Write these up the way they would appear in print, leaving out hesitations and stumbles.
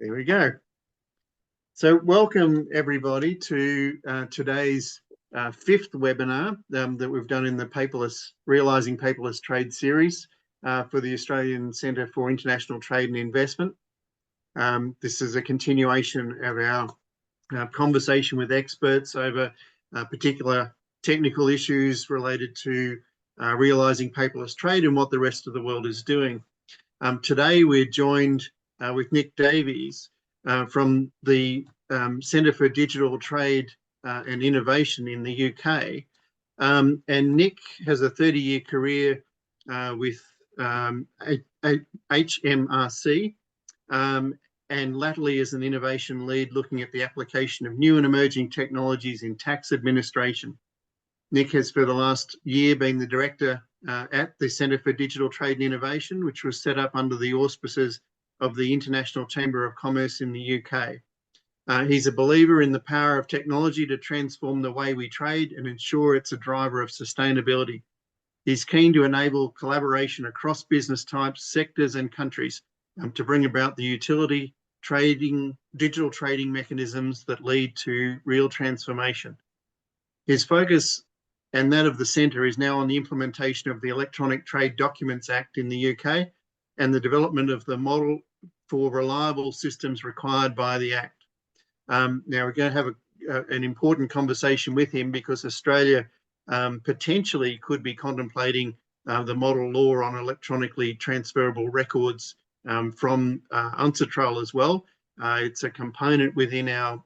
There we go. So welcome everybody to today's fifth webinar that we've done in the Paperless, Realising Paperless Trade series for the Australian Centre for International Trade and Investment. This is a continuation of our conversation with experts over particular technical issues related to realising paperless trade and what the rest of the world is doing. Today we're joined with Nick Davies from the Centre for Digital Trade and Innovation in the UK. And Nick has a 30-year career with HMRC and latterly as an innovation lead looking at the application of new and emerging technologies in tax administration. Nick has for the last year been the director at the Centre for Digital Trade and Innovation, which was set up under the auspices of the International Chamber of Commerce in the UK. He's a believer in the power of technology to transform the way we trade and ensure it's a driver of sustainability. He's keen to enable collaboration across business types, sectors and countries to bring about the utility, digital trading mechanisms that lead to real transformation. His focus and that of the Centre is now on the implementation of the Electronic Trade Documents Act in the UK and the development of the model for reliable systems required by the Act. Now we're going to have an important conversation with him because Australia potentially could be contemplating the model law on electronically transferable records from UNCITRAL as well. It's a component within our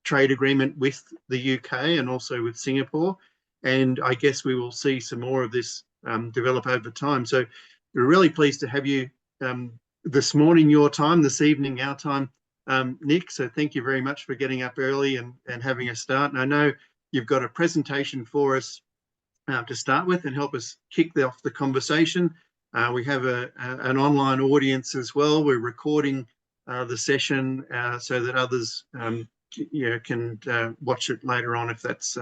trade agreement with the UK and also with Singapore. And I guess we will see some more of this develop over time. So we're really pleased to have you this morning, your time, this evening, our time, Nick. So thank you very much for getting up early and having a start. And I know you've got a presentation for us to start with and help us kick off the conversation. We have an online audience as well. We're recording the session so that others can watch it later on if that's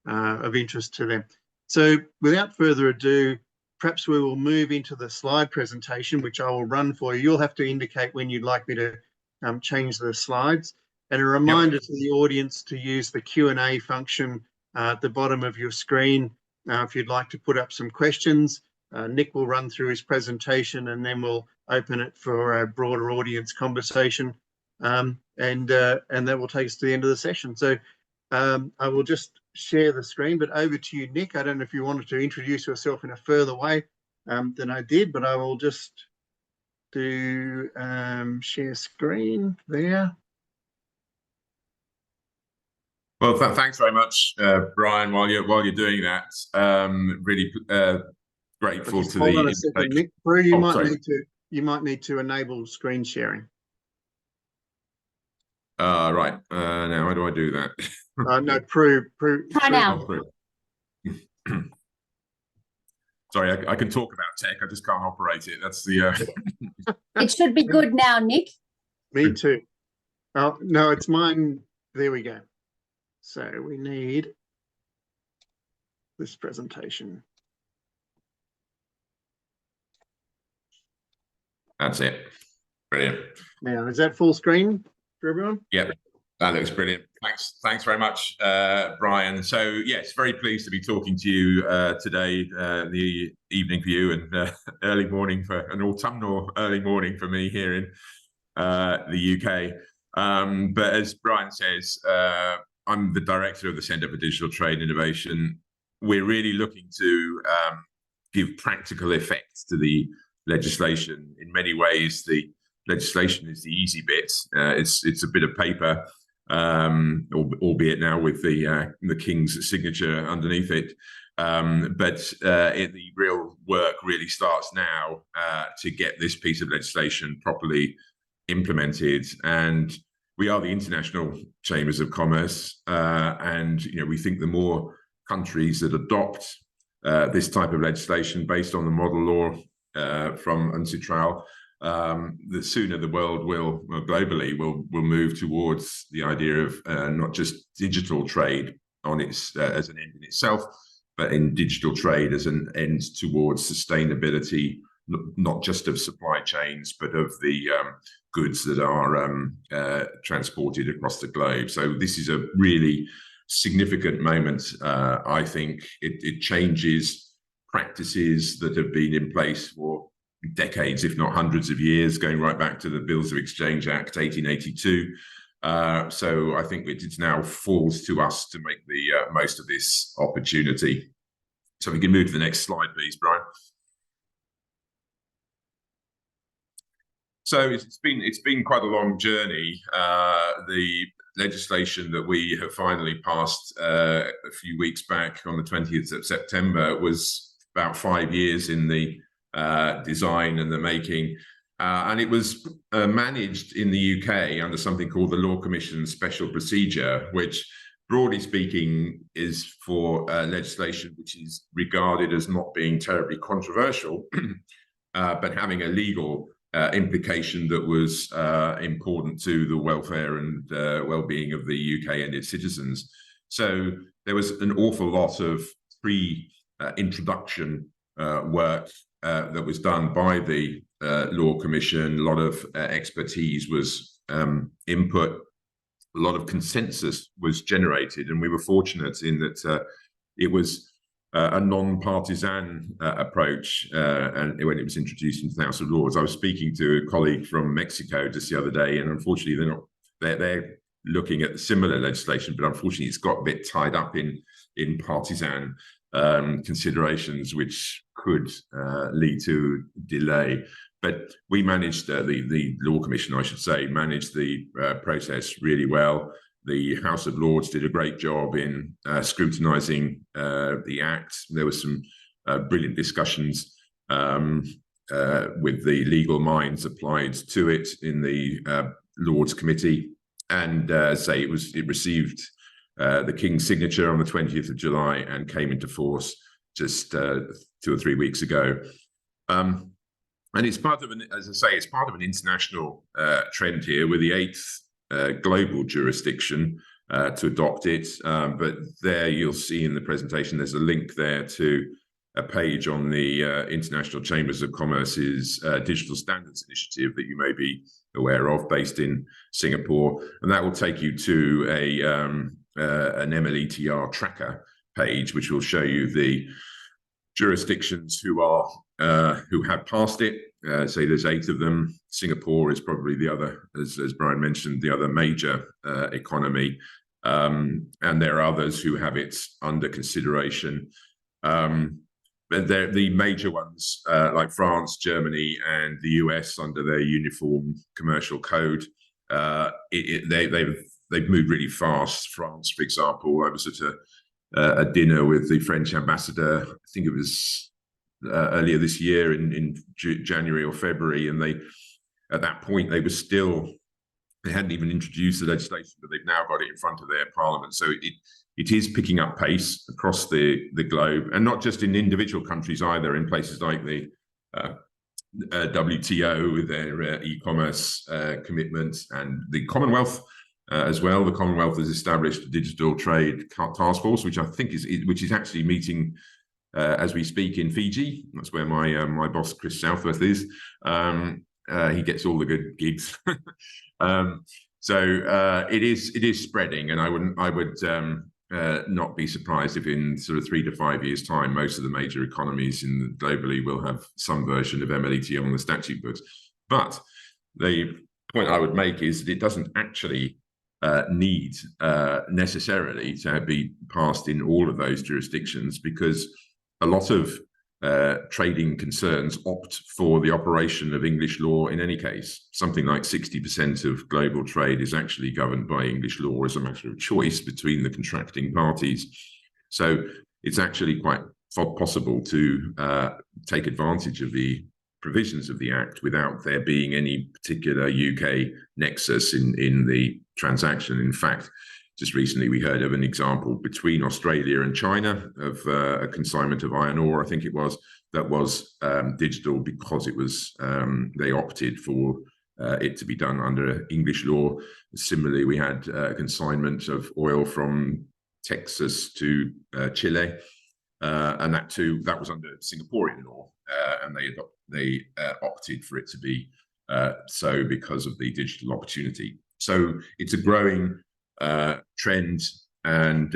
of interest to them. So without further ado, perhaps we will move into the slide presentation, which I will run for you. You'll have to indicate when you'd like me to change the slides. And a reminder to the audience to use the Q&A function at the bottom of your screen if you'd like to put up some questions. Nick will run through his presentation and then we'll open it for a broader audience conversation. And that will take us to the end of the session. So I will just share the screen, but over to you, Nick. I don't know if you wanted to introduce yourself in a further way than I did, but I will just do share screen there. Well, thanks very much, Brian. While you're doing that, really grateful to the. Hold on a second, Nick. Prue, you might need to enable screen sharing. Right. Now, how do I do that? No, Prue. Try now. Sorry, I can talk about tech. I just can't operate it. That's the. It should be good now, Nick. Me too. Oh no, it's mine. There we go. So we need this presentation. That's it. Brilliant. Now, is that full screen for everyone? Yep. That looks brilliant. Thanks very much, Brian. So yes, very pleased to be talking to you today, the evening for you and early morning for an autumnal early morning for me here in the UK. But as Brian says, I'm the director of the Centre for Digital Trade Innovation. We're really looking to give practical effect to the legislation. In many ways, the legislation is the easy bit. It's a bit of paper. Albeit now with the King's signature underneath it. But the real work really starts now to get this piece of legislation properly implemented. And we are the International Chambers of Commerce, and we think the more countries that adopt this type of legislation based on the model law from UNCITRAL, the sooner the world will globally will move towards the idea of not just digital trade on its as an end in itself, but in digital trade as an end towards sustainability, not just of supply chains, but of the goods that are transported across the globe. So this is a really significant moment. I think it changes practices that have been in place for decades, if not hundreds of years, going right back to the Bills of Exchange Act 1882. So I think it now falls to us to make the most of this opportunity. So we can move to the next slide, please, Bryan. So it's been quite a long journey. The legislation that we have finally passed a few weeks back on the 20th of September was about 5 years in the design and the making. And it was managed in the UK under something called the Law Commission Special Procedure, which, broadly speaking, is for legislation which is regarded as not being terribly controversial, but having a legal implication that was important to the welfare and well-being of the UK and its citizens. So there was an awful lot of pre-introduction work that was done by the Law Commission. A lot of expertise was input, a lot of consensus was generated, and we were fortunate in that it was a non-partisan approach, and when it was introduced into the House of Lords. I was speaking to a colleague from Mexico just the other day, and unfortunately they're looking at similar legislation, but unfortunately it's got a bit tied up in partisan considerations, which could lead to delay. But we managed, the Law Commission, I should say, managed the process really well. The House of Lords did a great job in scrutinising the Act. There were some brilliant discussions with the legal minds applied to it in the Lords Committee, and it received the King's signature on the 20th of July and came into force just 2 or 3 weeks ago. And it's part of it's part of an international trend here. We're the 8th global jurisdiction to adopt it. But there you'll see in the presentation, there's a link there to a page on the International Chambers of Commerce's Digital Standards Initiative that you may be aware of, based in Singapore. And that will take you to an MLETR tracker page, which will show you the jurisdictions who have passed it. Say there's 8 of them. Singapore is probably the other, as Bryan mentioned, the other major economy, and there are others who have it under consideration. But the major ones, like France, Germany, and the US, under their Uniform Commercial Code, they've moved really fast. France, for example, I was at a dinner with the French ambassador, I think it was earlier this year in January or February, and at that point they hadn't even introduced the legislation, but they've now got it in front of their parliament. So it is picking up pace across the globe, and not just in individual countries either, in places like the WTO with their e-commerce commitments, and the Commonwealth as well. The Commonwealth has established a digital trade task force, which I think is actually meeting as we speak in Fiji. That's where my boss Chris Southworth is. He gets all the good gigs. So it is spreading, and I would not be surprised if in sort of 3 to 5 years' time, most of the major economies globally will have some version of MLETR on the statute books. But the point I would make is that it doesn't actually need necessarily to be passed in all of those jurisdictions, because a lot of trading concerns opt for the operation of English law in any case. Something like 60% of global trade is actually governed by English law as a matter of choice between the contracting parties. So it's actually quite possible to take advantage of the provisions of the Act without there being any particular UK nexus in the transaction. In fact, just recently we heard of an example between Australia and China of a consignment of iron ore, I think it was, that was digital because it was they opted for it to be done under English law. Similarly, we had a consignment of oil from Texas to Chile, and that was under Singaporean law, and they opted for it to be so because of the digital opportunity. So it's a growing trend, and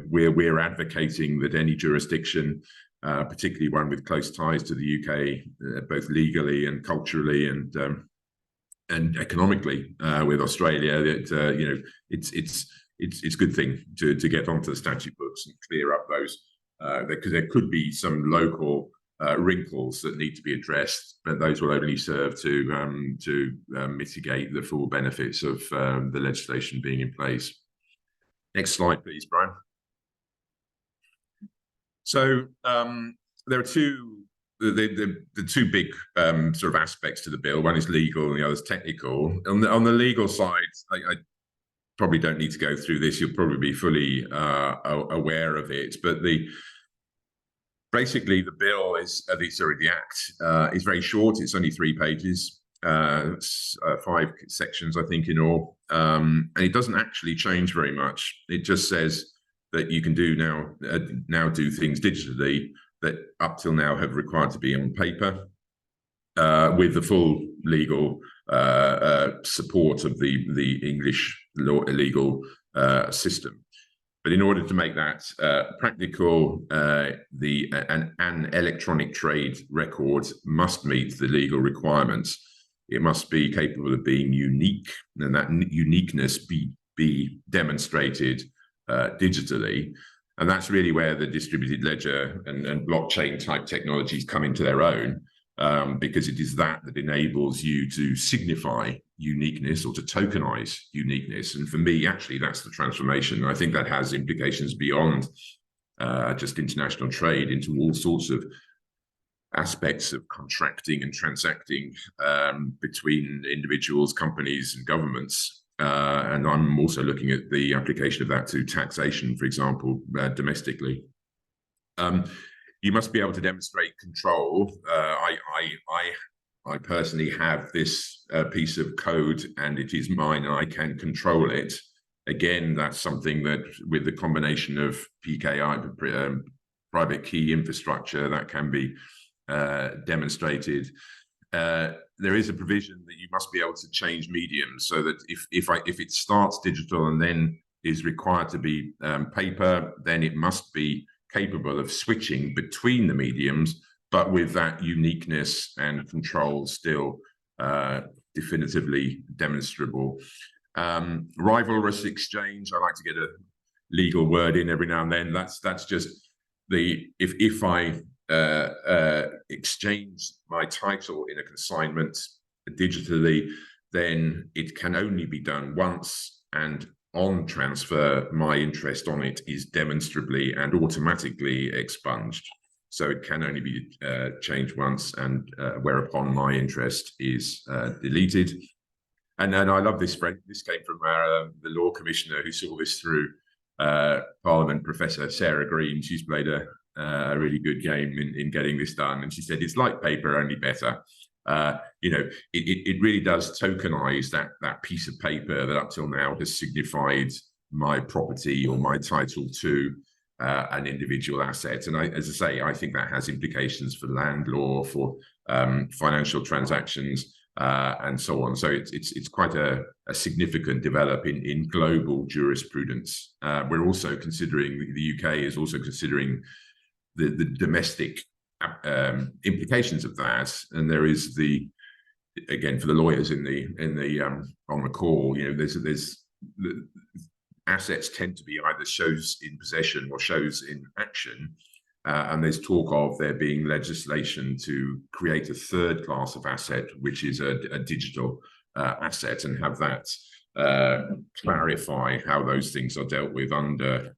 we're advocating that any jurisdiction, particularly one with close ties to the UK, both legally and culturally and economically, with Australia, that it's a good thing to get onto the statute books and clear up those, because there could be some local wrinkles that need to be addressed, but those will only serve to mitigate the full benefits of the legislation being in place. Next slide, please, Brian. So there are the two big sort of aspects to the bill. One is legal and the other is technical. On the legal side, I probably don't need to go through this. You'll probably be fully aware of it. But basically the bill is, the act is very short. It's only 3 pages, 5 sections, I think, in all. And it doesn't actually change very much. It just says that you can do now do things digitally that up till now have required to be on paper, with the full legal support of the English legal system. But in order to make that practical, an electronic trade record must meet the legal requirements. It must be capable of being unique, and that uniqueness be demonstrated digitally. And that's really where the distributed ledger and blockchain type technologies come into their own, because it is that enables you to signify uniqueness or to tokenize uniqueness. And for me, actually, that's the transformation. I think that has implications beyond just international trade into all sorts of aspects of contracting and transacting between individuals, companies, and governments. And I'm also looking at the application of that to taxation, for example, domestically. You must be able to demonstrate control. I personally have this piece of code, and it is mine, and I can control it. Again, that's something that, with the combination of PKI, private key infrastructure, that can be demonstrated. There is a provision that you must be able to change mediums, so that if it starts digital and then is required to be paper, then it must be capable of switching between the mediums, but with that uniqueness and control still definitively demonstrable. Rivalrous exchange, I like to get a legal word in every now and then. That's just if I exchange my title in a consignment digitally, then it can only be done once, and on transfer, my interest on it is demonstrably and automatically expunged. So it can only be changed once, and whereupon my interest is deleted. And then I love this friend. This came from the law commissioner who saw this through Parliament, Professor Sarah Green. She's played a really good game in getting this done, and she said it's like paper, only better. It really does tokenize that piece of paper that up till now has signified my property or my title to an individual asset. And as I say, I think that has implications for land law, for financial transactions, and so on. So it's quite a significant development in global jurisprudence. We're also considering, the UK is also considering the domestic implications of that, and there is again, for the lawyers on the call, there's the assets tend to be either shows in possession or shows in action, and there's talk of there being legislation to create a third class of asset, which is a digital asset, and have that clarify how those things are dealt with under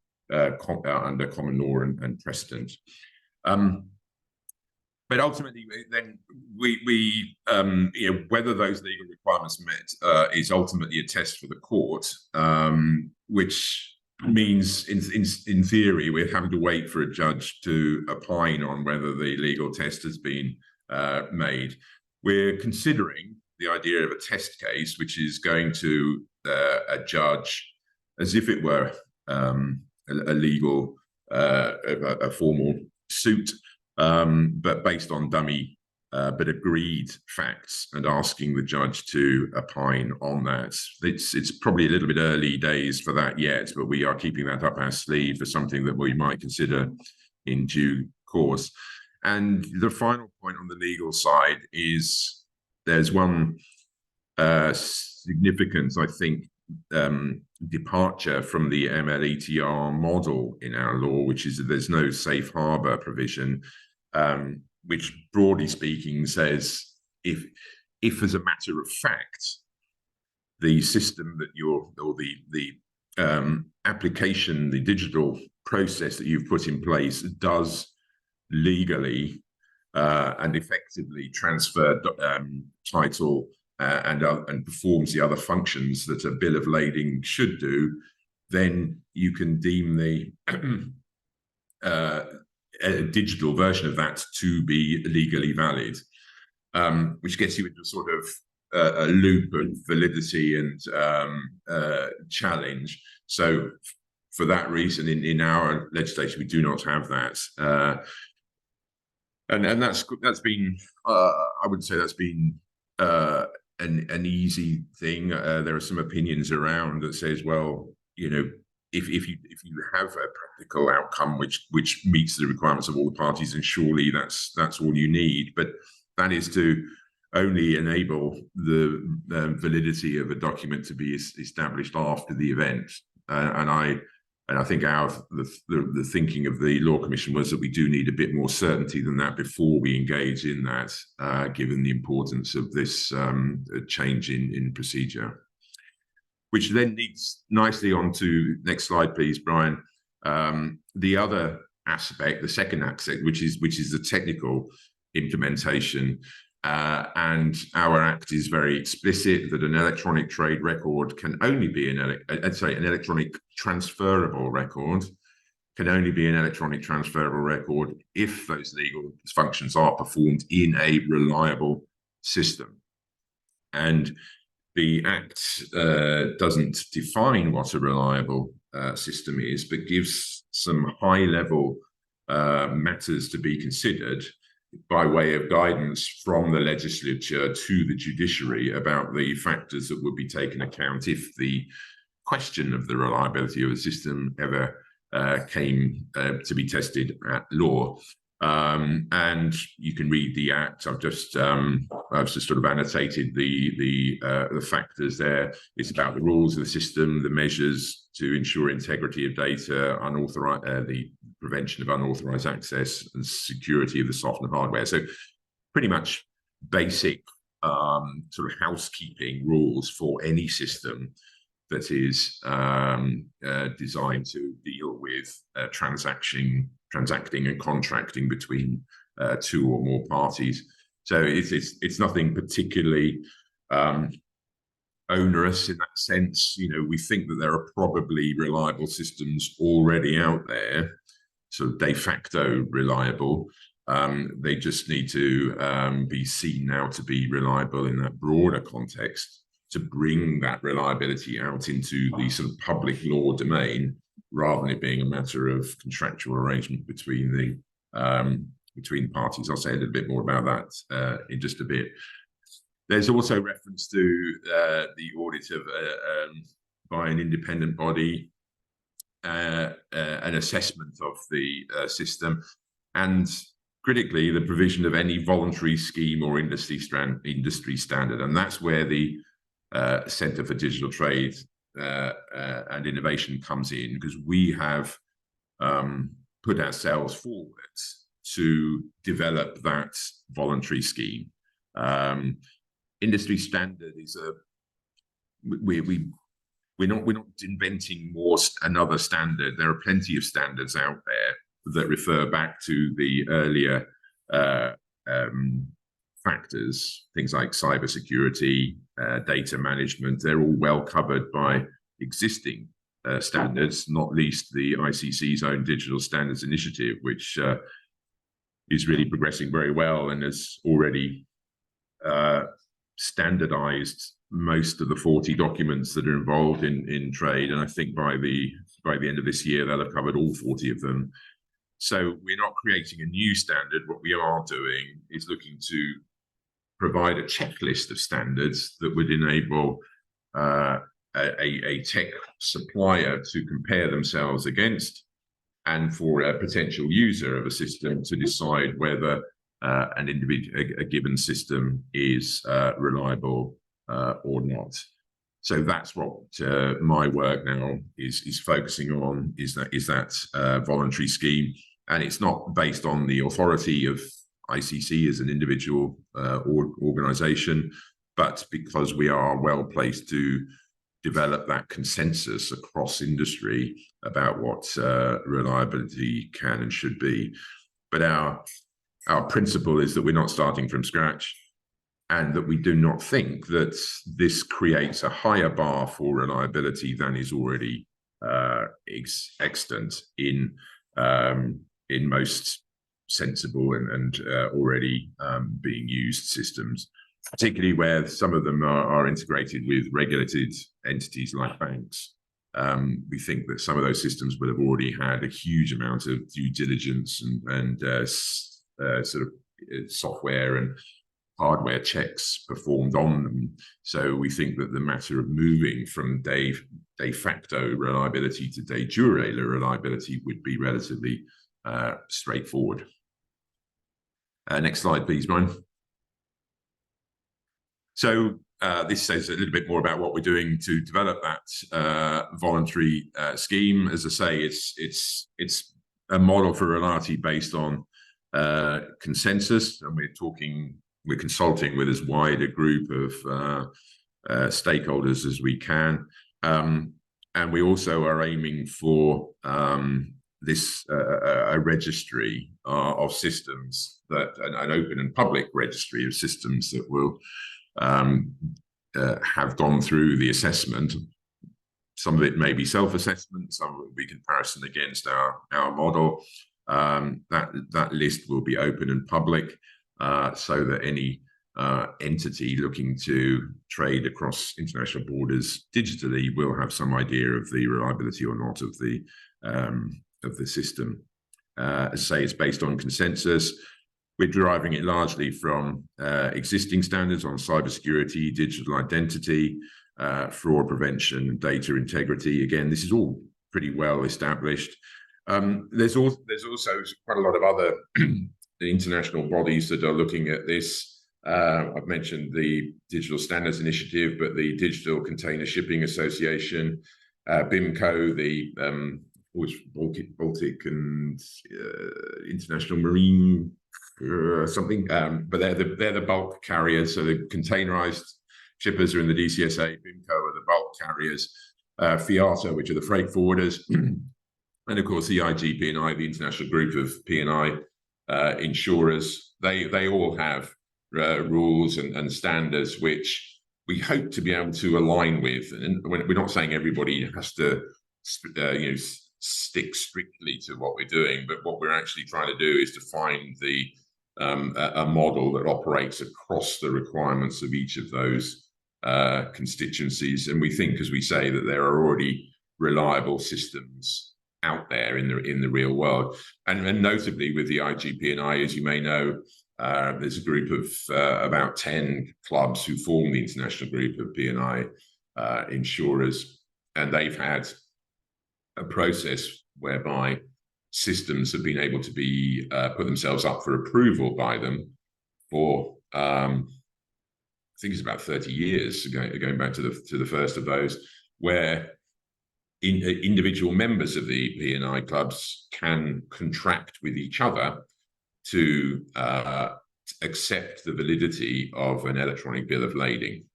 common law and precedent. But ultimately, then we whether those legal requirements met is ultimately a test for the court, which means in theory we're having to wait for a judge to opine on whether the legal test has been made. We're considering the idea of a test case, which is going to a judge as if it were a legal, a formal suit, but based on dummy but agreed facts, and asking the judge to opine on that. It's probably a little bit early days for that yet, but we are keeping that up our sleeve for something that we might consider in due course. And the final point on the legal side is there's one significant, I think, departure from the MLETR model in our law, which is that there's no safe harbor provision, which broadly speaking says if as a matter of fact, the system that the application, the digital process that you've put in place does legally and effectively transfer title and performs the other functions that a bill of lading should do, then you can deem the a digital version of that to be legally valid, which gets you into sort of a loop of validity and challenge. So for that reason, in our legislation, we do not have that. And that's been, I would say that's been an easy thing. There are some opinions around that says, well, you know, if you have a practical outcome which meets the requirements of all the parties, and surely that's all you need. But that is to only enable the validity of a document to be established after the event. And I think the thinking of the Law Commission was that we do need a bit more certainty than that before we engage in that, given the importance of this change in procedure. Which then leads nicely on to, next slide, please, Brian. The other aspect, the second aspect, which is the technical implementation. And our Act is very explicit that an electronic trade record can only be an electronic transferable record can only be an electronic transferable record if those legal functions are performed in a reliable system. And the Act doesn't define what a reliable system is, but gives some high-level matters to be considered by way of guidance from the legislature to the judiciary about the factors that would be taken account if the question of the reliability of the system ever came to be tested at law. And you can read the Act. I've just sort of annotated the factors there. It's about the rules of the system, the measures to ensure integrity of data, the prevention of unauthorized access, and security of the software and hardware. So pretty much basic sort of housekeeping rules for any system that is designed to deal with transacting and contracting between two or more parties. So it's nothing particularly onerous in that sense. You know, we think that there are probably reliable systems already out there, sort of de facto reliable. They just need to be seen now to be reliable in that broader context, to bring that reliability out into the sort of public law domain, rather than it being a matter of contractual arrangement between the parties. I'll say a little bit more about that in just a bit. There's also reference to the audit of by an independent body, an assessment of the system, and critically the provision of any voluntary scheme or industry standard. And that's where the Centre for Digital Trade and Innovation comes in, because we have put ourselves forward to develop that voluntary scheme. Industry standard is we're not inventing another standard. There are plenty of standards out there that refer back to the earlier factors, things like cybersecurity, data management. They're all well covered by existing standards, not least the ICC's own Digital Standards Initiative, which is really progressing very well and has already standardized most of the 40 documents that are involved in trade. And I think by the end of this year, they'll have covered all 40 of them. So we're not creating a new standard. What we are doing is looking to provide a checklist of standards that would enable a tech supplier to compare themselves against, and for a potential user of a system to decide whether a given system is reliable or not. So that's what my work now is focusing on, is that voluntary scheme. And it's not based on the authority of ICC as an individual organization, but because we are well placed to develop that consensus across industry about what reliability can and should be. But our principle is that we're not starting from scratch, and that we do not think that this creates a higher bar for reliability than is already extant in most sensible and already being used systems, particularly where some of them are integrated with regulated entities like banks. We think that some of those systems will have already had a huge amount of due diligence and sort of software and hardware checks performed on them. So we think that the matter of moving from de facto reliability to de jure reliability would be relatively straightforward. Next slide, please, Bryan. So this says a little bit more about what we're doing to develop that voluntary scheme. As I say, it's a model for reliability based on consensus, and we're consulting with as wide a group of stakeholders as we can, and we also are aiming for a registry of systems, that an open and public registry of systems that will have gone through the assessment. Some of it may be self-assessment, some of it will be comparison against our model. That list will be open and public, so that any entity looking to trade across international borders digitally will have some idea of the reliability or not of the system. As I say, it's based on consensus. We're deriving it largely from existing standards on cybersecurity, digital identity, fraud prevention, and data integrity. Again, this is all pretty well established. There's also quite a lot of other international bodies that are looking at this. I've mentioned the Digital Standards Initiative, but the Digital Container Shipping Association, BIMCO, the Baltic and International Marine something, but they're the bulk carriers. So the containerized shippers are in the DCSA, BIMCO are the bulk carriers, FIATA, which are the freight forwarders, and of course the IGP&I, the international group of P&I insurers. They all have rules and standards which we hope to be able to align with. And we're not saying everybody has to stick strictly to what we're doing, but what we're actually trying to do is to find a model that operates across the requirements of each of those constituencies. And we think, as we say, that there are already reliable systems out there in the real world. And notably with the IGP&I, as you may know, there's a group of about 10 clubs who form the international group of P&I insurers, and they've had a process whereby systems have been able to be put themselves up for approval by them for I think it's about 30 years, going back to the first of those, where individual members of the P&I clubs can contract with each other to accept the validity of an electronic bill of lading.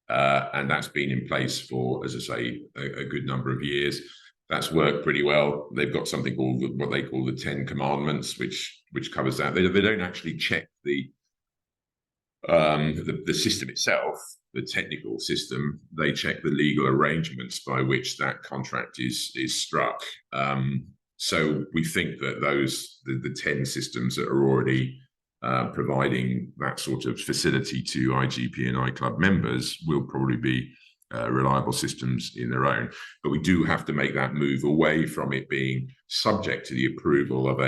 And that's been in place for, as I say, a good number of years. That's worked pretty well. They've got something called what they call the 10 Commandments, which covers that. They don't actually check the system itself, the technical system. They check the legal arrangements by which that contract is struck. So we think that the 10 systems that are already providing that sort of facility to IGP&I club members will probably be reliable systems in their own. But we do have to make that move away from it being subject to the approval of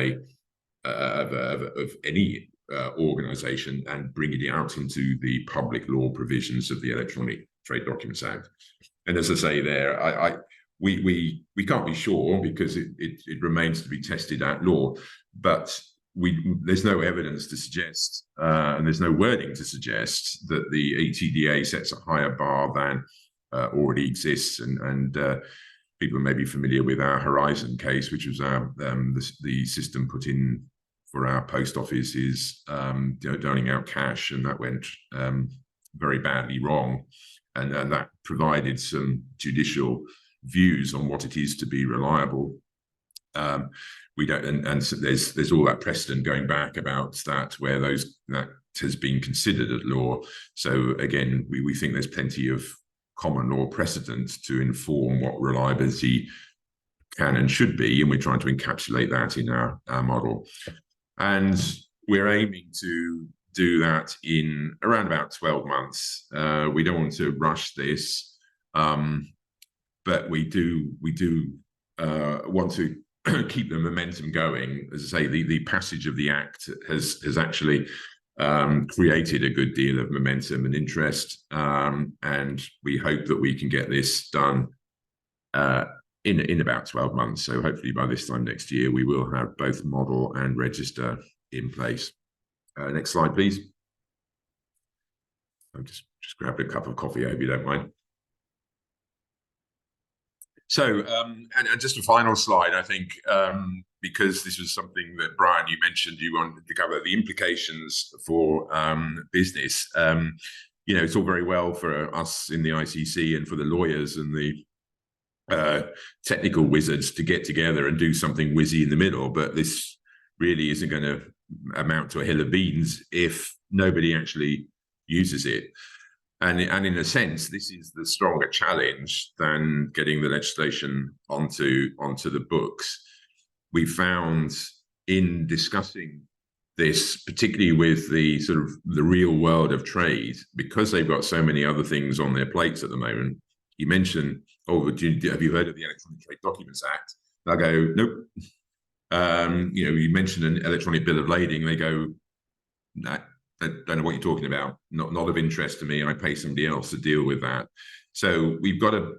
any organisation and bring it out into the public law provisions of the Electronic Trade Documents Act. And as I say there, we can't be sure because it remains to be tested at law, but there's no evidence to suggest, and there's no wording to suggest that the ETDA sets a higher bar than already exists. And people may be familiar with our Horizon case, which was the system put in for our post offices, dining out cash, and that went very badly wrong. And that provided some judicial views on what it is to be reliable. We don't, and so there's all that precedent going back about that, where that has been considered at law. So again, we think there's plenty of common law precedent to inform what reliability can and should be, and we're trying to encapsulate that in our model. And we're aiming to do that in around about 12 months. We don't want to rush this, but we do want to keep the momentum going. As I say, the passage of the Act has actually created a good deal of momentum and interest, and we hope that we can get this done in about 12 months. So hopefully by this time next year, we will have both model and register in place. Next slide, please. I'll just grab a cup of coffee, I hope you don't mind. So, and just a final slide, I think, because this was something that, Bryan, you mentioned you wanted to cover, the implications for business. It's all very well for us in the ICC and for the lawyers and the technical wizards to get together and do something whizzy in the middle, but this really isn't going to amount to a hill of beans if nobody actually uses it. And in a sense, this is the stronger challenge than getting the legislation onto the books. We found in discussing this, particularly with the sort of the real world of trade, because they've got so many other things on their plates at the moment. You mentioned, oh, have you heard of the Electronic Trade Documents Act? They'll go, nope. You mentioned an electronic bill of lading. They go, nah, I don't know what you're talking about. Not of interest to me. I pay somebody else to deal with that. So we've got a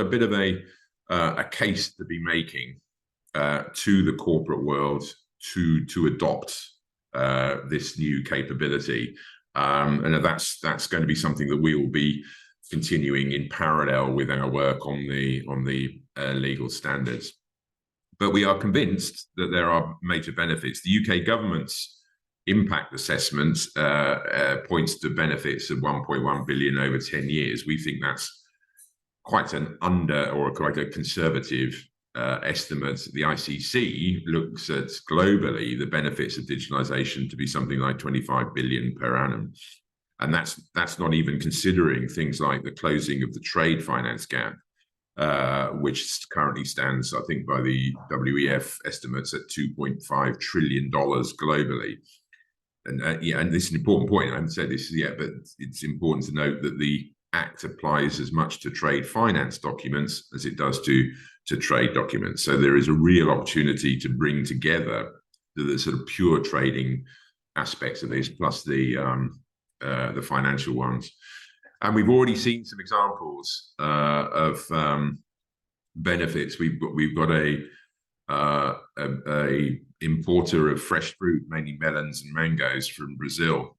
bit of a case to be making to the corporate world to adopt this new capability, and that's going to be something that we will be continuing in parallel with our work on the legal standards. But we are convinced that there are major benefits. The UK government's impact assessment points to benefits of 1.1 billion over 10 years. We think that's quite an quite a conservative estimate. The ICC looks at globally the benefits of digitalization to be something like 25 billion per annum. And that's not even considering things like the closing of the trade finance gap, which currently stands, I think, by the WEF estimates at $2.5 trillion globally. And and this is an important point. I haven't said this yet, but it's important to note that the Act applies as much to trade finance documents as it does to trade documents. So there is a real opportunity to bring together the sort of pure trading aspects of this, plus the financial ones. And we've already seen some examples of benefits. We've got a importer of fresh fruit, mainly melons and mangoes from Brazil,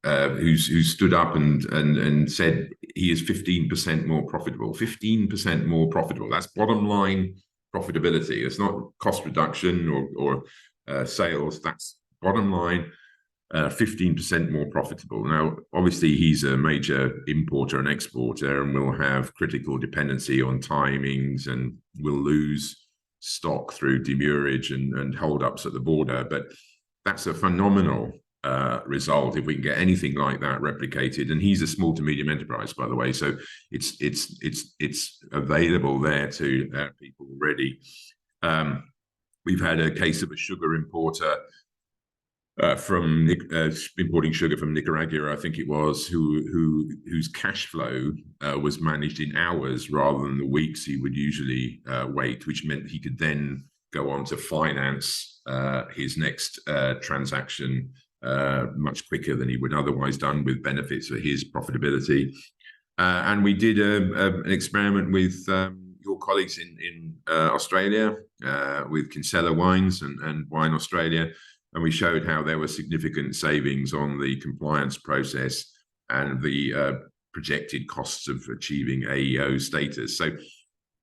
who stood up and said he is 15% more profitable. 15% more profitable. That's bottom line profitability. It's not cost reduction or sales. That's bottom line. 15% more profitable. Now, obviously, he's a major importer and exporter and will have critical dependency on timings and will lose stock through demurrage and holdups at the border. But that's a phenomenal result if we can get anything like that replicated. And he's a small to medium enterprise, by the way, so it's available there to people already. We've had a case of a sugar importer from importing sugar from Nicaragua, I think it was, whose cash flow was managed in hours rather than the weeks he would usually wait, which meant he could then go on to finance his next transaction much quicker than he would otherwise done, with benefits for his profitability. And we did an experiment with your colleagues in Australia with Kinsella Wines and Wine Australia, and we showed how there were significant savings on the compliance process and the projected costs of achieving AEO status. So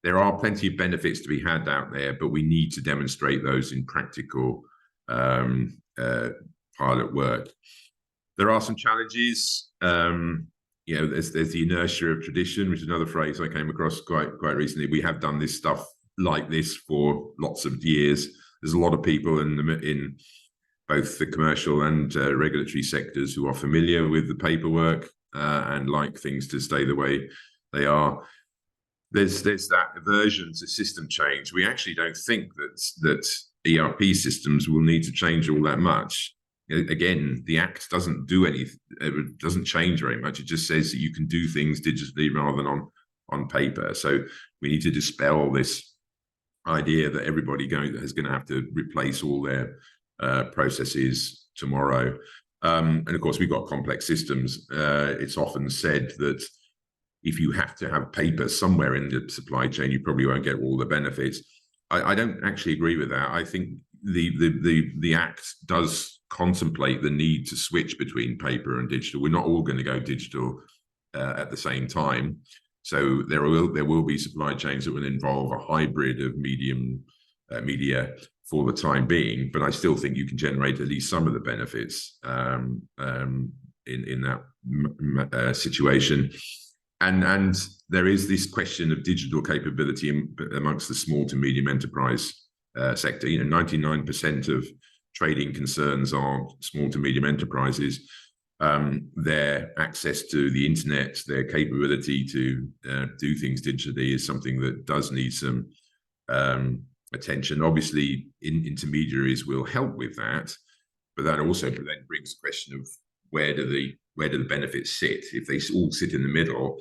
there are plenty of benefits to be had out there, but we need to demonstrate those in practical pilot work. There are some challenges. You know, there's the inertia of tradition, which is another phrase I came across quite recently. We have done this stuff like this for lots of years. There's a lot of people in both the commercial and regulatory sectors who are familiar with the paperwork and like things to stay the way they are. There's that aversion to system change. We actually don't think that ERP systems will need to change all that much. Again, the Act doesn't do anything, it doesn't change very much. It just says that you can do things digitally rather than on paper. So we need to dispel this idea that everybody is going to have to replace all their processes tomorrow. And of course, we've got complex systems. It's often said that if you have to have paper somewhere in the supply chain, you probably won't get all the benefits. I don't actually agree with that. I think the Act does contemplate the need to switch between paper and digital. We're not all going to go digital at the same time. So there will be supply chains that will involve a hybrid of media for the time being, but I still think you can generate at least some of the benefits in that situation. And there is this question of digital capability amongst the small to medium enterprise sector. You know, 99% of trading concerns are small to medium enterprises. Their access to the internet, their capability to do things digitally is something that does need some attention. Obviously, intermediaries will help with that, but that also then brings the question of where do the benefits sit? If they all sit in the middle,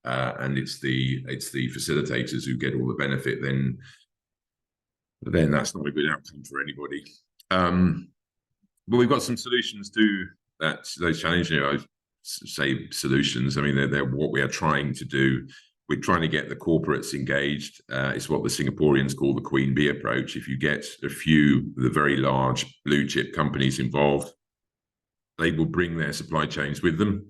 and it's the facilitators who get all the benefit, then that's not a good outcome for anybody. But we've got some solutions to those challenges. You know, I say solutions. I mean, they're what we are trying to do. We're trying to get the corporates engaged. It's what the Singaporeans call the Queen Bee approach. If you get a few of the very large blue chip companies involved, they will bring their supply chains with them.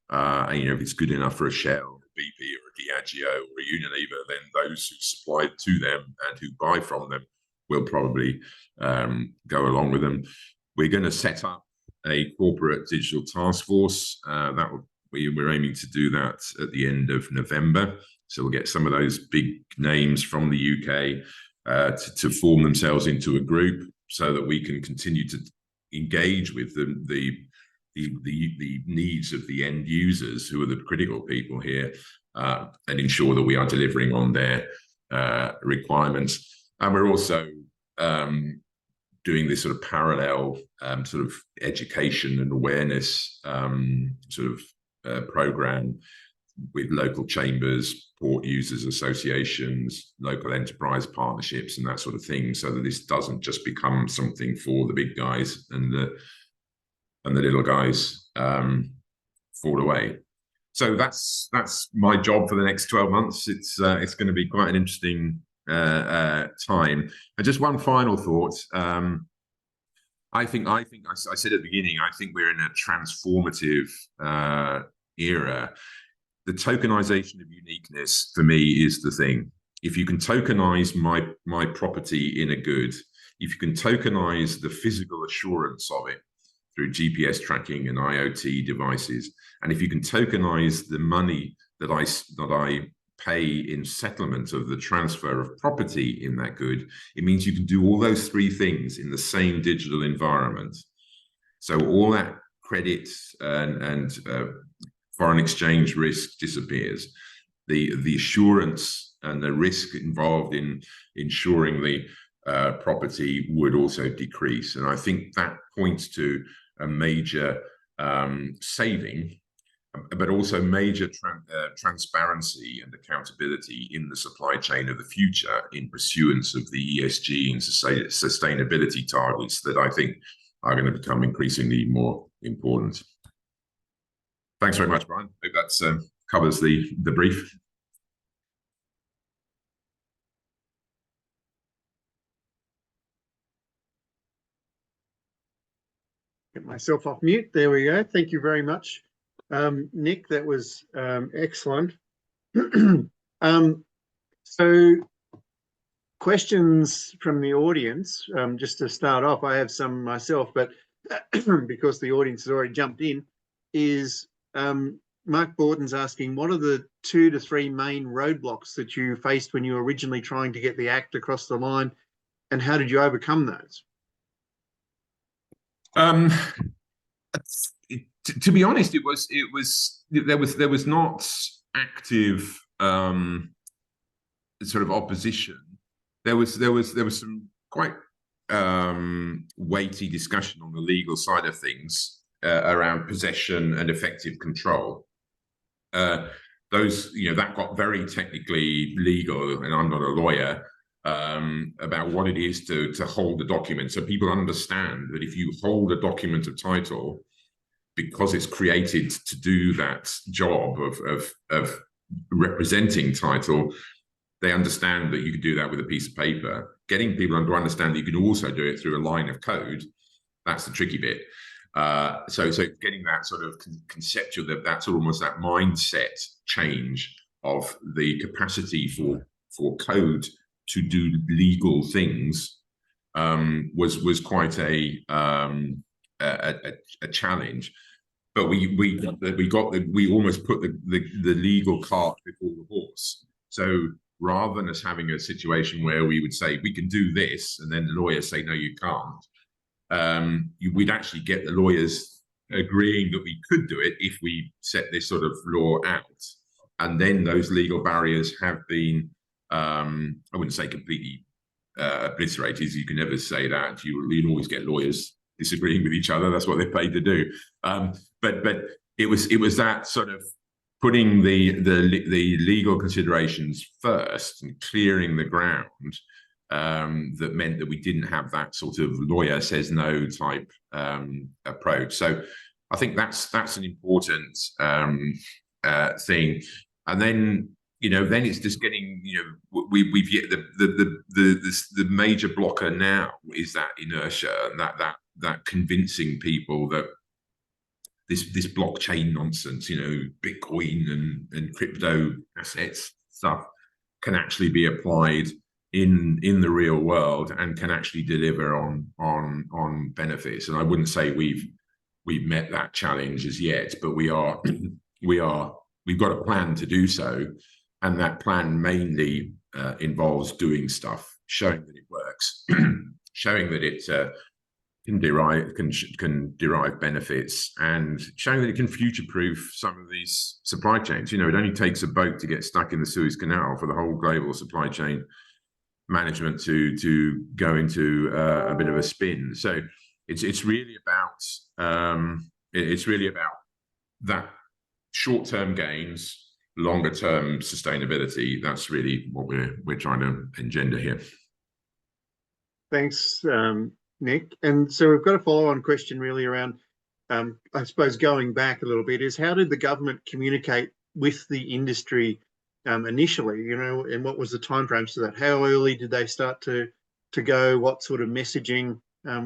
And, you know, if it's good enough for a Shell, a BP, or a Diageo, or a Unilever, then those who supply to them and who buy from them will probably go along with them. We're going to set up a corporate digital task force. We're aiming to do that at the end of November. So we'll get some of those big names from the UK to form themselves into a group so that we can continue to engage with the needs of the end users, who are the critical people here, and ensure that we are delivering on their requirements. And we're also doing this sort of parallel sort of education and awareness program with local chambers, port users associations, local enterprise partnerships, and that sort of thing, so that this doesn't just become something for the big guys and the little guys fall away. So that's my job for the next 12 months. It's going to be quite an interesting time. And just one final thought. I think I said at the beginning, I think we're in a transformative era. The tokenization of uniqueness for me is the thing. If you can tokenize my property in a good, if you can tokenize the physical assurance of it through GPS tracking and IoT devices, and if you can tokenize the money that I pay in settlement of the transfer of property in that good, it means you can do all those three things in the same digital environment. So all that credit and foreign exchange risk disappears. The assurance and the risk involved in ensuring the property would also decrease. And I think that points to a major saving, but also major transparency and accountability in the supply chain of the future in pursuance of the ESG and sustainability targets that I think are going to become increasingly more important. Thanks very much, Bryan. I hope that covers the brief. Get myself off mute. There we go. Thank you very much, Nick. That was excellent. So questions from the audience. Just to start off, I have some myself, but because the audience has already jumped in, is Mark Borden's asking, what are the 2 to 3 main roadblocks that you faced when you were originally trying to get the Act across the line, and how did you overcome those? To be honest, there was not active sort of opposition. There was some quite weighty discussion on the legal side of things around possession and effective control. That got very technically legal, and I'm not a lawyer, about what it is to hold a document. So people understand that if you hold a document of title, because it's created to do that job of representing title, they understand that you can do that with a piece of paper. Getting people to understand that you can also do it through a line of code, that's the tricky bit. So getting that sort of conceptual, that's almost that mindset change of the capacity for code to do legal things was quite a challenge. But we almost put the legal cart before the horse. So rather than us having a situation where we would say we can do this, and then the lawyers say no, you can't, we'd actually get the lawyers agreeing that we could do it if we set this sort of law out. And then those legal barriers have been, I wouldn't say completely obliterated. You can never say that. You'll always get lawyers disagreeing with each other. That's what they're paid to do. But it was that sort of putting the legal considerations first and clearing the ground that meant that we didn't have that sort of lawyer says no type approach. So I think that's an important thing. And then then it's just getting we've yet the major blocker now is that inertia and that convincing people that this blockchain nonsense, Bitcoin and crypto assets stuff can actually be applied in the real world and can actually deliver on benefits. And I wouldn't say we've met that challenge as yet, but we've got a plan to do so, and that plan mainly involves doing stuff, showing that it works, showing that it can derive benefits, and showing that it can future-proof some of these supply chains. It only takes a boat to get stuck in the Suez Canal for the whole global supply chain management to go into a bit of a spin. So it's really about that short-term gains, longer-term sustainability. That's really what we're trying to engender here. Thanks, Nick. And so we've got a follow-on question really around, I suppose, going back a little bit, is how did the government communicate with the industry initially, and what was the timeframes to that? How early did they start to go? What sort of messaging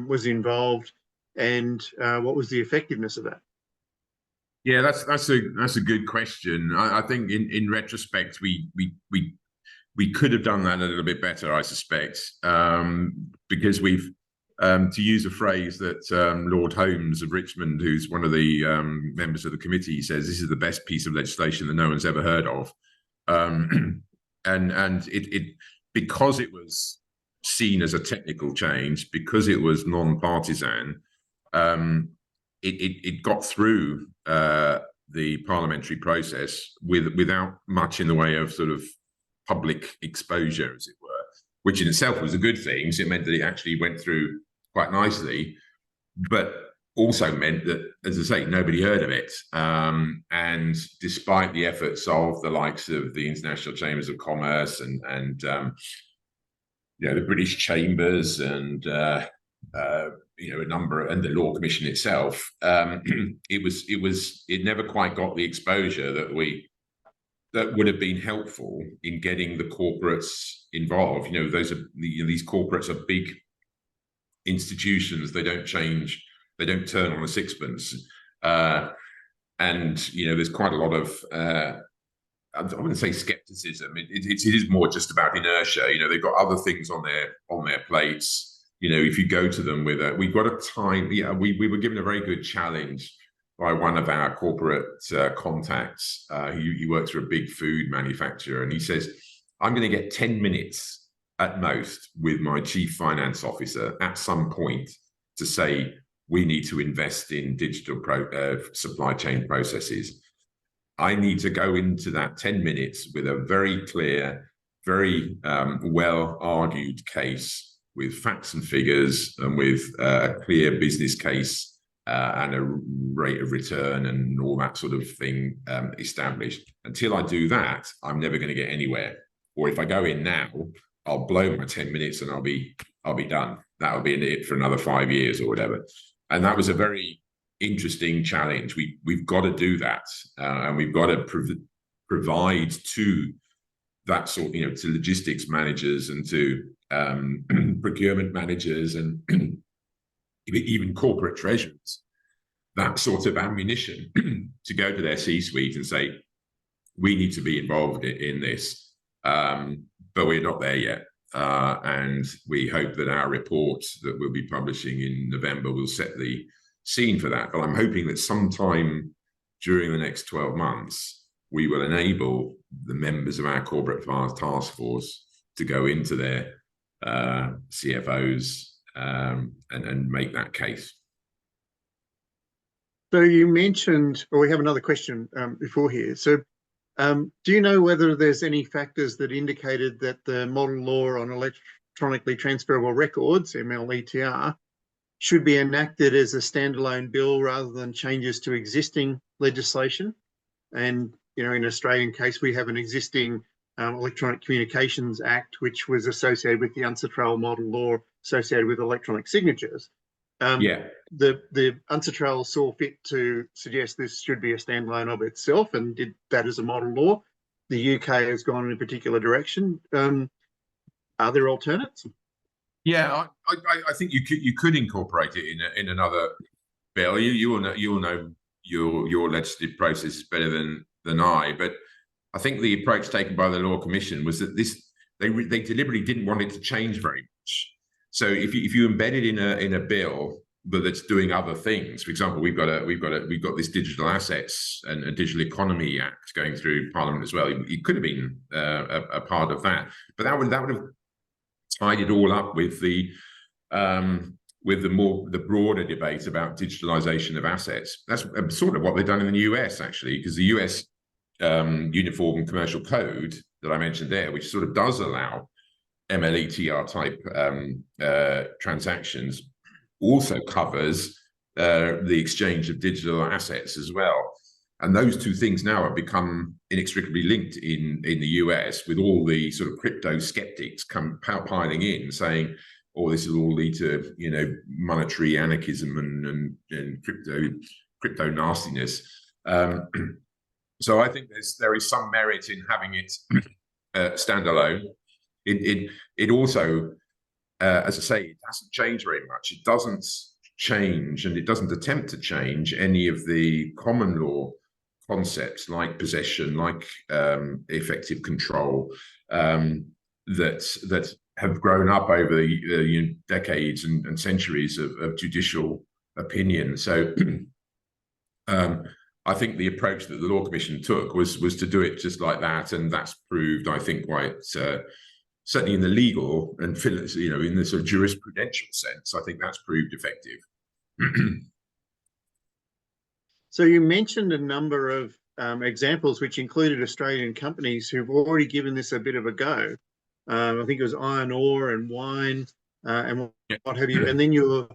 was involved, and what was the effectiveness of that? Yeah, that's a good question. I think in retrospect we could have done that a little bit better, I suspect, because we've to use a phrase that Lord Holmes of Richmond, who's one of the members of the committee, says this is the best piece of legislation that no one's ever heard of, and it because it was seen as a technical change, because it was non-partisan, it got through the parliamentary process without much in the way of sort of public exposure, as it were. which in itself was a good thing. So it meant that it actually went through quite nicely, but also meant that, as I say, nobody heard of it. And despite the efforts of the likes of the International Chambers of Commerce and the British Chambers and a number, and the Law Commission itself, it never quite got the exposure that would have been helpful in getting the corporates involved. These corporates are big institutions. They don't change. They don't turn on a sixpence. And there's quite a lot of I wouldn't say skepticism. It is more just about inertia. They've got other things on their plates. If you go to them with we've got a time. Yeah, we were given a very good challenge by one of our corporate contacts. He works for a big food manufacturer, and he says, "I'm going to get 10 minutes at most with my chief finance officer at some point to say we need to invest in digital supply chain processes. I need to go into that 10 minutes with a very clear, very well-argued case with facts and figures and with a clear business case and a rate of return and all that sort of thing established. Until I do that, I'm never going to get anywhere. Or if I go in now, I'll blow my 10 minutes and I'll be done. That'll be it for another 5 years or whatever." And that was a very interesting challenge. We've got to do that, and we've got to provide to that sort, to logistics managers and to procurement managers and even corporate treasurers, that sort of ammunition to go to their C-suite and say, we need to be involved in this, but we're not there yet. And we hope that our report that we'll be publishing in November will set the scene for that. But I'm hoping that sometime during the next 12 months, we will enable the members of our corporate task force to go into their CFOs and make that case. So you mentioned, or we have another question before here. So do you know whether there's any factors that indicated that the model law on electronically transferable records, MLETR, should be enacted as a standalone bill rather than changes to existing legislation? And, in an Australian case, we have an existing Electronic Communications Act, which was associated with the UNCITRAL Model Law associated with electronic signatures. The UNCITRAL saw fit to suggest this should be a standalone of itself and did that as a model law. The UK has gone in a particular direction. Are there alternates? Yeah, I think you could incorporate it in another bill. You will know your legislative process better than I. But I think the approach taken by the Law Commission was that they deliberately didn't want it to change very much. So if you embed it in a bill that's doing other things, for example, we've got this Digital Assets and a Digital Economy Act going through Parliament as well. It could have been a part of that, but that would have tied it all up with the broader debate about digitalization of assets. That's sort of what they've done in the US, actually, because the US Uniform Commercial Code that I mentioned there, which sort of does allow MLETR type transactions, also covers the exchange of digital assets as well. And those two things now have become inextricably linked in the US, with all the sort of crypto skeptics piling in, saying, "Oh, this will all lead to monetary anarchism and crypto nastiness." So I think there is some merit in having it standalone. It also, as I say, it hasn't changed very much. It doesn't change, and it doesn't attempt to change any of the common law concepts like possession, like effective control, that have grown up over the decades and centuries of judicial opinion. So I think the approach that the Law Commission took was to do it just like that, and that's proved, I think, quite certainly in the legal and in the sort of jurisprudential sense, I think that's proved effective. So you mentioned a number of examples which included Australian companies who've already given this a bit of a go. I think it was iron ore and wine and Yeah. what have you. And then your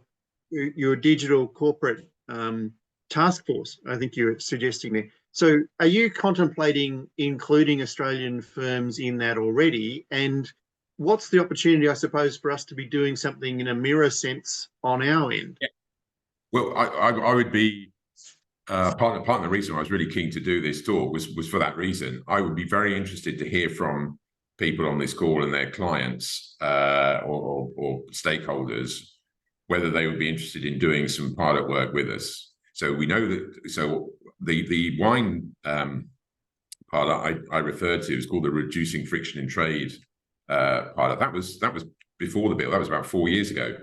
digital corporate task force, I think you're suggesting there. So are you contemplating including Australian firms in that already? And what's the opportunity, I suppose, for us to be doing something in a mirror sense on our end? Yeah. Well, I would be part of the reason I was really keen to do this talk was for that reason. I would be very interested to hear from people on this call and their clients or stakeholders whether they would be interested in doing some pilot work with us. So we know that. So the wine pilot I referred to is called the Reducing Friction in Trade pilot. That was before the bill. That was about 4 years ago.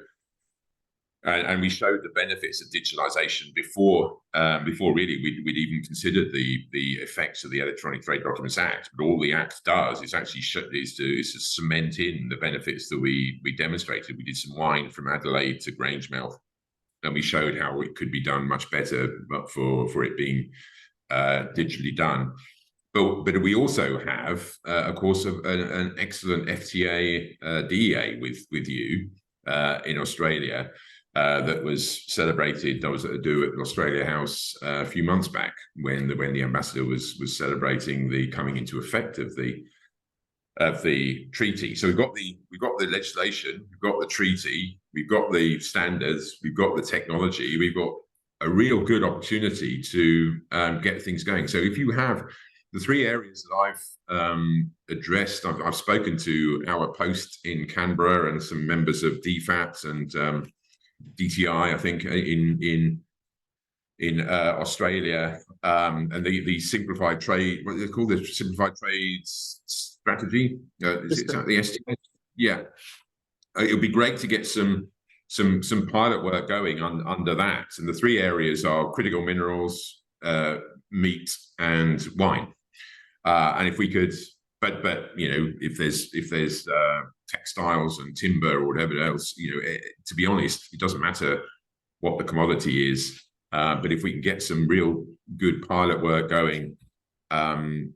And we showed the benefits of digitalization before really we'd even considered the effects of the Electronic Trade Documents Act. But all the Act does is actually to cement in the benefits that we demonstrated. We did some wine from Adelaide to Grangemouth, and we showed how it could be done much better, but for it being digitally done. But we also have, of course, an excellent FTA DEA with you in Australia. That was celebrated. I was at the Australia House a few months back when the ambassador was celebrating the coming into effect of the treaty. So we've got the legislation, we've got the treaty, we've got the standards, we've got the technology, we've got a real good opportunity to get things going. So if you have the three areas that I've addressed, I've spoken to our post in Canberra and some members of DFAT and DTI, I think, in Australia, and the simplified trade, what they call the simplified trades strategy. Is it the STA? Yeah, it would be great to get some pilot work going under that. And the three areas are critical minerals, meat, and wine. And if we could, but you know, if there's textiles and timber or whatever else, you know, to be honest, it doesn't matter what the commodity is. But if we can get some real good pilot work going,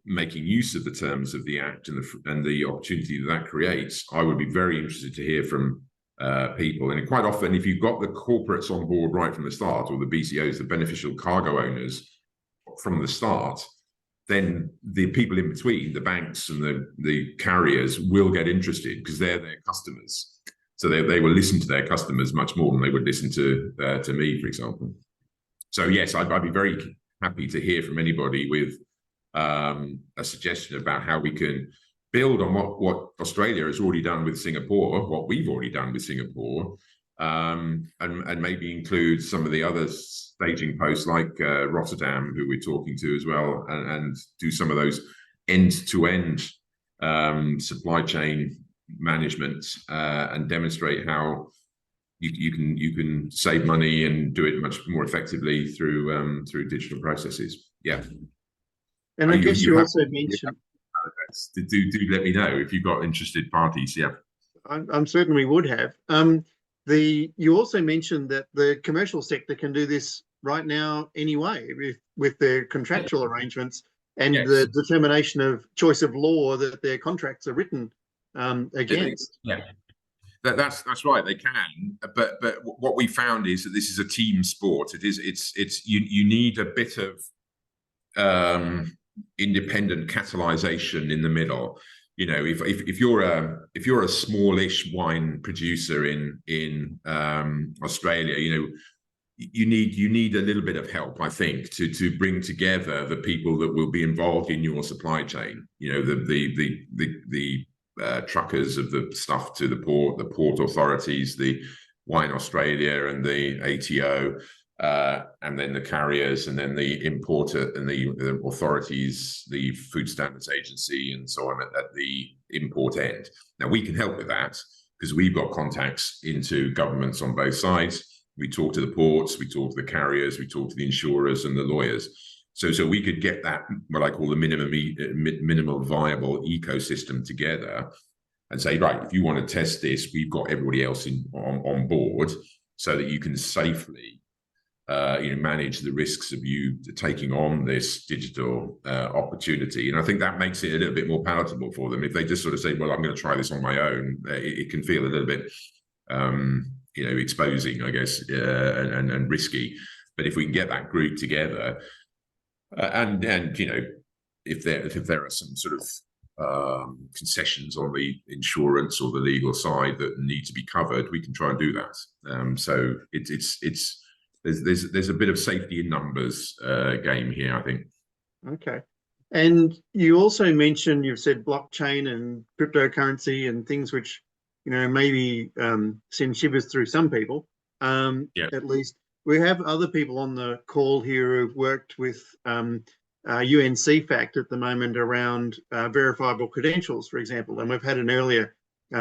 making use of the terms of the Act and the opportunity that creates, I would be very interested to hear from people. And quite often, if you've got the corporates on board right from the start, or the BCOs, the beneficial cargo owners from the start, then the people in between, the banks and the carriers, will get interested because they're their customers. So they will listen to their customers much more than they would listen to me, for example. So yes, I'd be very happy to hear from anybody with a suggestion about how we can build on what Australia has already done with Singapore, what we've already done with Singapore, and maybe include some of the other staging posts like Rotterdam, who we're talking to as well, and do some of those end-to-end supply chain management and demonstrate how you can save money and do it much more effectively through digital processes. Yeah. And I guess you also mentioned. Do let me know if you've got interested parties. Yeah. I'm certainly would have. You also mentioned that the commercial sector can do this right now anyway with their contractual arrangements and the determination of choice of law that their contracts are written against. Yeah, that's right. They can, but what we found is that this is a team sport. It's you need a bit of independent catalyzation in the middle. You know, if you're a smallish wine producer in Australia, you know, you need a little bit of help, I think, to bring together the people that will be involved in your supply chain. You know, the truckers of the stuff to the port authorities, the Wine Australia and the ATO, and then the carriers, and then the importer and the authorities, the Food Standards Agency, and so on at the import end. Now, we can help with that because we've got contacts into governments on both sides. We talk to the ports, we talk to the carriers, we talk to the insurers and the lawyers. So we could get that, what I call the minimal viable ecosystem together and say, right, if you want to test this, we've got everybody else on board so that you can safely manage the risks of you taking on this digital opportunity. And I think that makes it a little bit more palatable for them. If they just sort of say, well, I'm going to try this on my own, it can feel a little bit, exposing, I guess, and risky. But if we can get that group together, and if there are some sort of concessions on the insurance or the legal side that need to be covered, we can try and do that. So there's a bit of safety in numbers game here, I think. Okay. And you also mentioned, you've said blockchain and cryptocurrency and things which, maybe send shivers through some people, at least. We have other people on the call here who've worked with UNCITRAL at the moment around verifiable credentials, for example, and we've had an earlier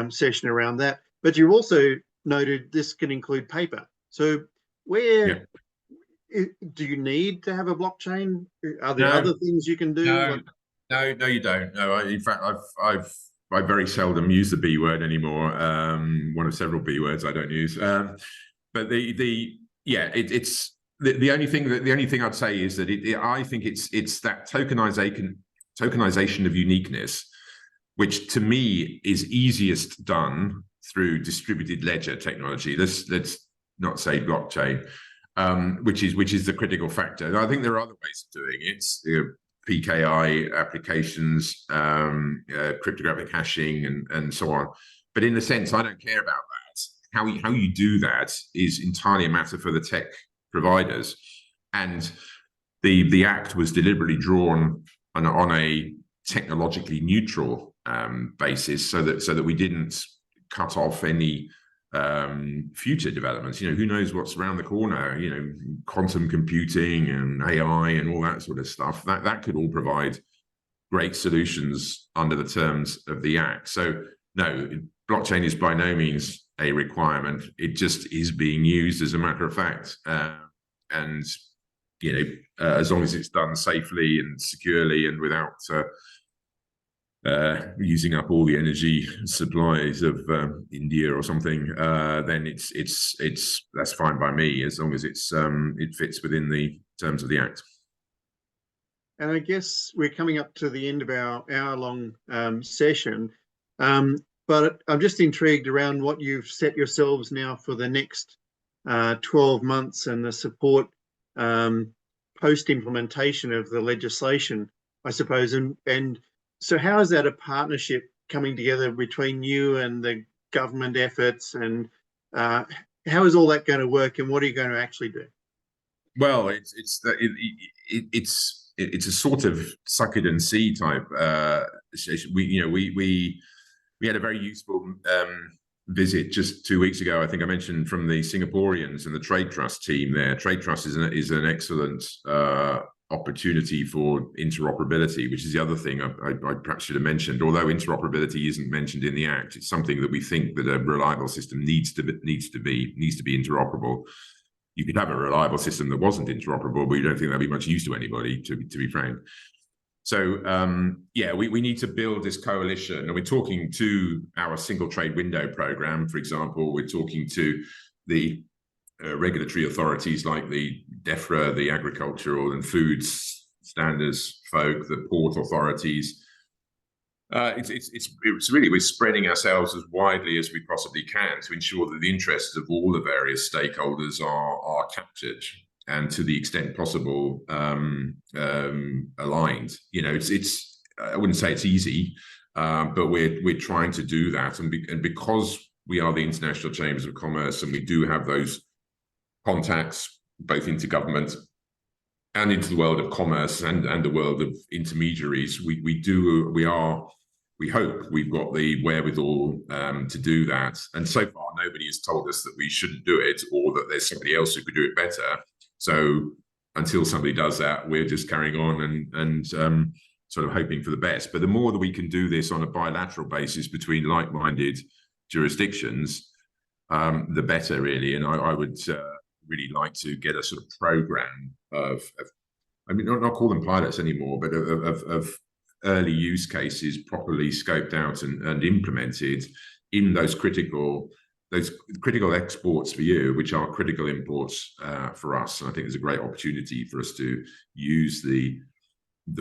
session around that. But you also noted this can include paper. So where do you need to have a blockchain? Are there other things you can do? No, you don't. No, in fact, I very seldom use the B word anymore. One of several B words I don't use. But it's the only thing I'd say is that I think it's that tokenization of uniqueness, which to me is easiest done through distributed ledger technology. Let's not say blockchain, which is the critical factor. And I think there are other ways of doing it. PKI applications, cryptographic hashing, and so on. But in a sense, I don't care about that. How you do that is entirely a matter for the tech providers. And the Act was deliberately drawn on a technologically neutral basis, so that we didn't cut off any future developments. Who knows what's around the corner? Quantum computing and AI and all that sort of stuff. That could all provide great solutions under the terms of the Act. So no, blockchain is by no means a requirement. It just is being used as a matter of fact, and as long as it's done safely and securely and without using up all the energy supplies of India or something, then that's fine by me, as long as it fits within the terms of the Act. And I guess we're coming up to the end of our hour-long session, but I'm just intrigued around what you've set yourselves now for the next 12 months and the support post-implementation of the legislation, I suppose. And so how is that a partnership coming together between you and the government efforts, and how is all that going to work, and what are you going to actually do? Well, it's a sort of suck it and see type situation. We had a very useful visit just 2 weeks ago. I think I mentioned, from the Singaporeans and the Trade Trust team there. Trade Trust is an excellent opportunity for interoperability, which is the other thing I perhaps should have mentioned. Although interoperability isn't mentioned in the Act, it's something that we think that a reliable system needs to be interoperable. You could have a reliable system that wasn't interoperable, but you don't think that'd be much use to anybody, to be frank. So we need to build this coalition, and we're talking to our single trade window program, for example. We're talking to the regulatory authorities like the DEFRA, the agricultural and foods standards folk, the port authorities. It's really, we're spreading ourselves as widely as we possibly can to ensure that the interests of all the various stakeholders are captured, and to the extent possible aligned. It's I wouldn't say it's easy, but we're trying to do that, and because we are the International Chambers of Commerce, and we do have those contacts both into government and into the world of commerce and the world of intermediaries, we hope we've got the wherewithal to do that. And so far, nobody has told us that we shouldn't do it, or that there's somebody else who could do it better. So until somebody does that, we're just carrying on and sort of hoping for the best. But the more that we can do this on a bilateral basis between like-minded jurisdictions, the better, really. And I would really like to get a sort of program of I mean, not call them pilots anymore, but of early use cases properly scoped out and implemented in those critical those critical exports for you, which are critical imports for us. And I think there's a great opportunity for us to use the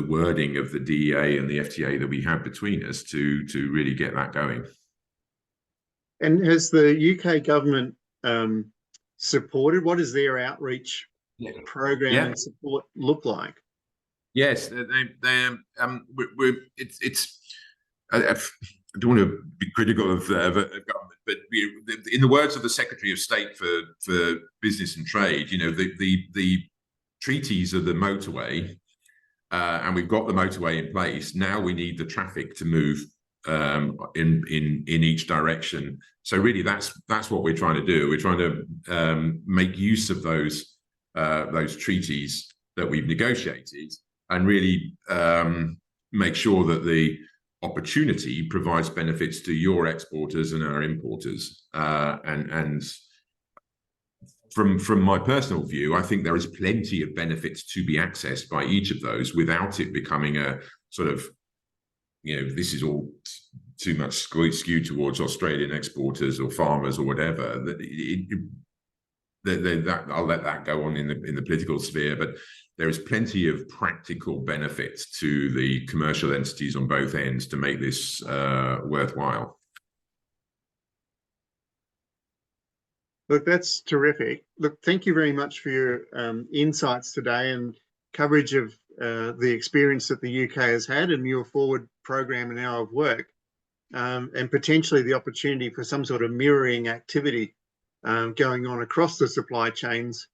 wording of the DEA and the FTA that we have between us to really get that going. And has the UK government supported? What does their outreach program and support look like? Yes, I don't want to be critical of government, but in the words of the Secretary of State for Business and Trade, you know, the treaties are the motorway, and we've got the motorway in place. Now we need the traffic to move in each direction. So really, that's what we're trying to do. We're trying to make use of those treaties that we've negotiated, and really make sure that the opportunity provides benefits to your exporters and our importers. And from my personal view, I think there is plenty of benefits to be accessed by each of those without it becoming a sort of, you know, this is all too much skewed towards Australian exporters or farmers or whatever. I'll let that go on in the political sphere, but there is plenty of practical benefits to the commercial entities on both ends to make this worthwhile. Look, that's terrific. Look, thank you very much for your insights today and coverage of the experience that the UK has had and your forward program and hour of work, and potentially the opportunity for some sort of mirroring activity going on across the supply chains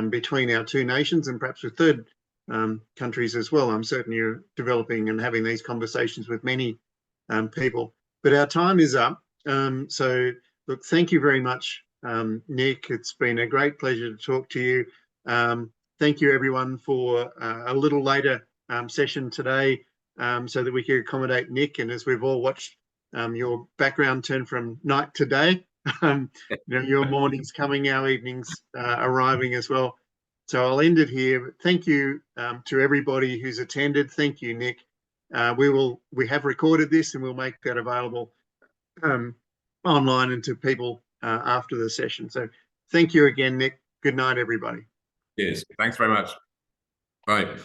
between our two nations and perhaps with third countries as well. I'm certain you're developing and having these conversations with many people. But our time is up. So, look, thank you very much, Nick. It's been a great pleasure to talk to you. Thank you, everyone, for a little later session today so that we could accommodate Nick. And as we've all watched your background turn from night to day, you know, your morning's coming, our evenings arriving as well. So I'll end it here. Thank you to everybody who's attended. Thank you, Nick. We have recorded this and we'll make that available online and to people after the session. So thank you again, Nick. Good night, everybody. Cheers. Thanks very much. Bye.